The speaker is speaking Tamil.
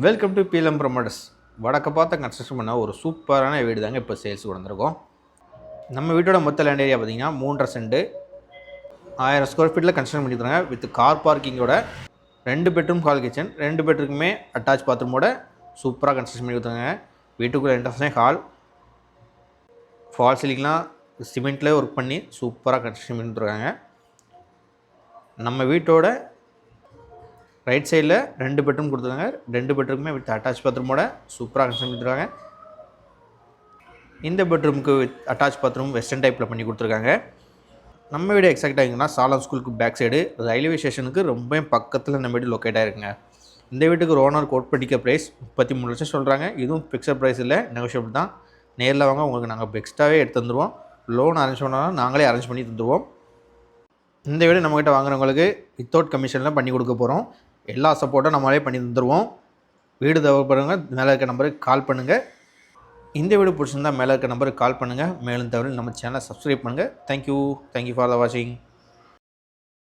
Welcome to BLM promoters. வடக்க பார்த்த கன்ஸ்ட்ரக்ஷன் பண்ண ஒரு சூப்பரான வீடு தாங்க இப்போ சேல்ஸ் வந்திருக்கோம். நம்ம வீட்டோட மொத்த லேண்ட் ஏரியா பார்த்திங்கன்னா 3.5 சென்ட் 1000 ஸ்கொயர் ஃபீட்டில் கன்ஸ்ட்ரக்ஷன் பண்ணி தராங்க. வித் கார் பார்க்கிங்கோட 2 பெட்ரூம் ஹால் கிச்சன், 2 பெட்ரூமுமே அட்டாச் பாத்ரூமோட சூப்பராக கன்ஸ்ட்ரக்ஷன் பண்ணி கொடுத்தாங்க. வீட்டுக்குள்ளே என்ட்ரன்ஸ்னே ஹால், ஃபால் சீலிங்லாம் சிமெண்ட்லேயே ஒர்க் பண்ணி சூப்பராக கன்ஸ்ட்ரக்ஷன் பண்ணி கொடுத்துருக்காங்க. நம்ம வீட்டோட ரைட் சைடில் 2 பெட்ரூம் கொடுத்துருக்காங்க. 2 பெட்ரூமுமே வித் அட்டாச் பாத்ரூமோட சூப்பராக கன்ஸ்ட்ரக்ஷன் கொடுத்துருக்காங்க. இந்த பெட்ரூமுக்கு வித் அட்டாச் பாத்ரூம் வெஸ்டர்ன் டைப்பில் பண்ணி கொடுத்துருக்காங்க. நம்ம வீடு எக்ஸாக்டாக எங்கன்னா சாலம் ஸ்கூலுக்கு பேக் சைடு ரயில்வே ஸ்டேஷனுக்கு ரொம்ப பக்கத்தில் நம்ம வீடு லொக்கேட் ஆகிருக்குங்க. இந்த வீட்டுக்கு ஓனர் கோட் பண்ணிக்க ப்ரைஸ் 33 லட்சம் சொல்கிறாங்க. இதுவும் ஃபிக்ஸட் ப்ரைஸ் இல்லை, நெகோஷியபிள் தான். நேரில் வாங்க, உங்களுக்கு நாங்கள் எக்ஸ்ட்ராவே எடுத்து தந்துடுவோம். லோன் அரேஞ்ச் பண்ணாலும் நாங்களே அரேஞ்ச் பண்ணி தந்துடுவோம். இந்த வீடு நம்மகிட்ட வாங்குறவங்களுக்கு வித்தவுட் கமிஷனில் பண்ணி கொடுக்க போகிறோம். எல்லா சப்போர்ட்டும் நம்மளே பண்ணி தந்துடுவோம். வீடு தேவைப்படுறவங்க மேலே இருக்க நம்பருக்கு கால் பண்ணுங்கள். இந்த வீடு பிடிச்சிருந்தால் மேலே இருக்க நம்பருக்கு கால் பண்ணுங்கள். மேலும் தவிர நம்ம சேனலை சப்ஸ்கிரைப் பண்ணுங்கள். தேங்க்யூ ஃபார் த வாட்சிங்.